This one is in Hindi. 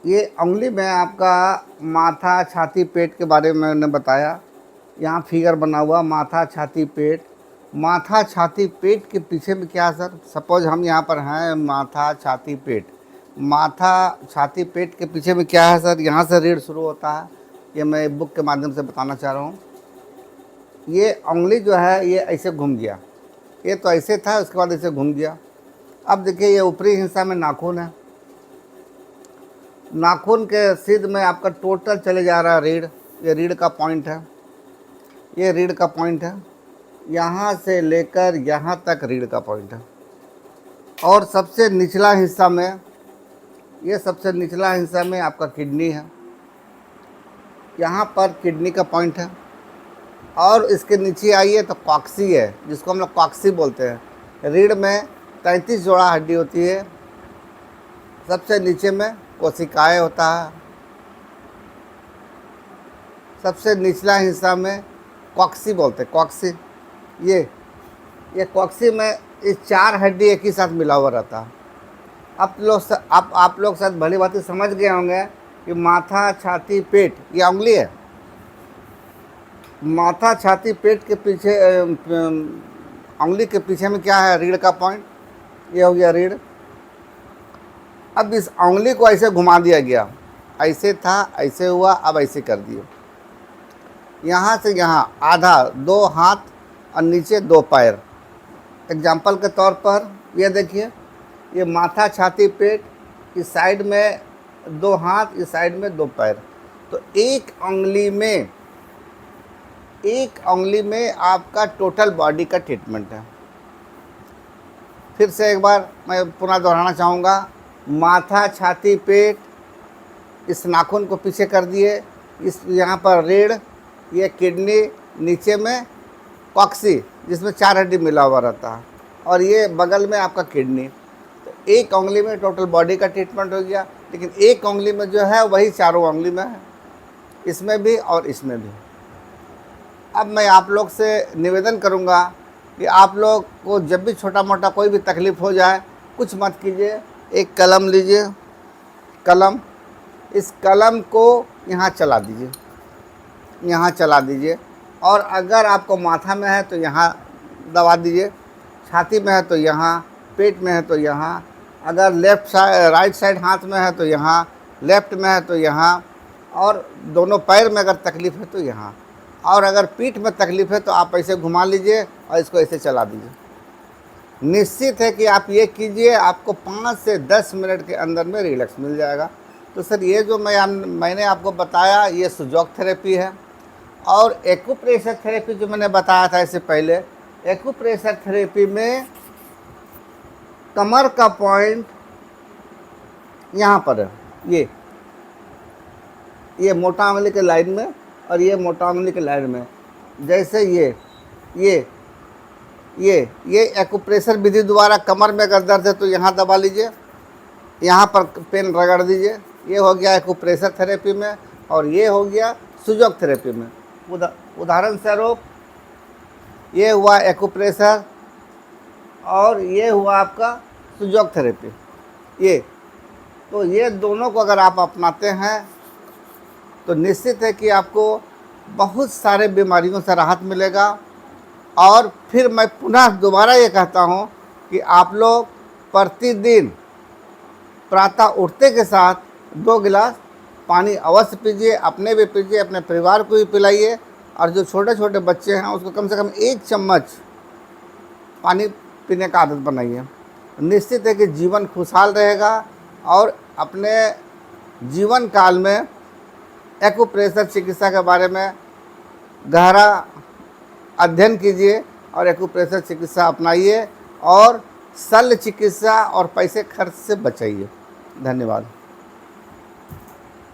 ये उंगली में आपका माथा, छाती, पेट के बारे में मैंने बताया। यहाँ फिगर बना हुआ माथा, छाती, पेट। माथा, छाती, पेट के पीछे में क्या है सर? सपोज हम यहाँ पर हैं, माथा, छाती, पेट। माथा, छाती, पेट के पीछे में क्या है सर? यहाँ से रीढ़ शुरू होता है। ये मैं बुक के माध्यम से बताना चाह रहा हूँ। ये उंगली जो है ये ऐसे घूम गया। ये तो ऐसे था, उसके बाद ऐसे घूम गया। अब देखिए ये ऊपरी हिस्सा में नाखून है। नाखून के सीध में आपका टोटल चले जा रहा है रीढ़। ये रीढ़ का पॉइंट है, ये रीढ़ का पॉइंट है। यहाँ से लेकर यहाँ तक रीढ़ का पॉइंट है। और सबसे निचला हिस्सा में, ये सबसे निचला हिस्सा में आपका किडनी है। यहाँ पर किडनी का पॉइंट है। और इसके नीचे आइए तो कॉक्सी है, जिसको हम लोग कॉक्सी बोलते हैं। रीढ़ में 33 जोड़ा हड्डी होती है। सबसे नीचे में कोशिकाएं होता है। सबसे निचला हिस्सा में कॉक्सी बोलते हैं, कॉक्सी। ये कॉक्सी में ये 4 हड्डी एक ही साथ मिला हुआ रहता है। आप लोग शायद भली भांति समझ गए होंगे कि माथा, छाती, पेट ये उंगली है। माथा, छाती, पेट के पीछे उंगली के पीछे में क्या है? रीढ़ का पॉइंट। ये हो गया रीढ़। अब इस उंगली को ऐसे घुमा दिया गया। ऐसे था, ऐसे हुआ, अब ऐसे कर दिए। यहाँ से यहाँ आधा, 2 हाथ और नीचे 2 पैर। एग्जाम्पल के तौर पर ये देखिए, ये माथा, छाती, पेट, इस साइड में 2 हाथ, इस साइड में 2 पैर। तो एक उंगली में आपका टोटल बॉडी का ट्रीटमेंट है। फिर से एक बार मैं पुनः दोहराना चाहूँगा। माथा, छाती, पेट, इस नाखून को पीछे कर दिए। इस यहाँ पर रीढ़, ये किडनी, नीचे में कॉक्सी जिसमें 4 हड्डी मिला हुआ रहता है, और ये बगल में आपका किडनी। तो एक उंगली में टोटल बॉडी का ट्रीटमेंट हो गया। लेकिन एक उंगली में जो है वही चारों उंगली में है, इसमें भी और इसमें भी। अब मैं आप लोग से निवेदन करूंगा कि आप लोग को जब भी छोटा मोटा कोई भी तकलीफ़ हो जाए, कुछ मत कीजिए। एक कलम लीजिए, कलम, इस कलम को यहाँ चला दीजिए, यहाँ चला दीजिए। और अगर आपको माथा में है तो यहाँ दबा दीजिए, छाती में है तो यहाँ, पेट में है तो यहाँ, अगर राइट साइड हाथ में है तो यहाँ, लेफ्ट में है तो यहाँ, और दोनों पैर में अगर तकलीफ़ है तो यहाँ, और अगर पीठ में तकलीफ़ है तो आप ऐसे घुमा लीजिए और इसको ऐसे चला दीजिए। निश्चित है कि आप ये कीजिए, आपको 5 से 10 मिनट के अंदर में रिलैक्स मिल जाएगा। तो सर ये जो मैंने आपको बताया ये सुजोग थेरेपी है। और एक्यूप्रेशर थेरेपी जो मैंने बताया था इससे पहले, एक्यूप्रेशर थेरेपी में कमर का पॉइंट यहाँ पर है, ये मोटा उंगली के लाइन में और ये मोटा उंगली के लाइन में। जैसे ये एक्यूप्रेशर विधि द्वारा कमर में अगर दर्द है तो यहाँ दबा लीजिए, यहाँ पर पेन रगड़ दीजिए। ये हो गया एक्यूप्रेशर थेरेपी में, और ये हो गया सुजोग थेरेपी में। उदाहरण स्वरूप ये हुआ एक्यूप्रेशर और ये हुआ आपका सुजोग थेरेपी। ये दोनों को अगर आप अपनाते हैं तो निश्चित है कि आपको बहुत सारे बीमारियों से राहत मिलेगा। और फिर मैं पुनः दोबारा ये कहता हूँ कि आप लोग प्रतिदिन प्रातः उठते के साथ 2 गिलास पानी अवश्य पीजिए। अपने भी पीजिए, अपने परिवार को भी पिलाइए, और जो छोटे छोटे बच्चे हैं उसको कम से कम 1 चम्मच पानी पीने का आदत बनाइए। निश्चित है कि जीवन खुशहाल रहेगा। और अपने जीवन काल में एक्यूप्रेशर चिकित्सा के बारे में गहरा अध्ययन कीजिए और एक्यूप्रेशर चिकित्सा अपनाइए, और शल्य चिकित्सा और पैसे खर्च से बचाइए। धन्यवाद।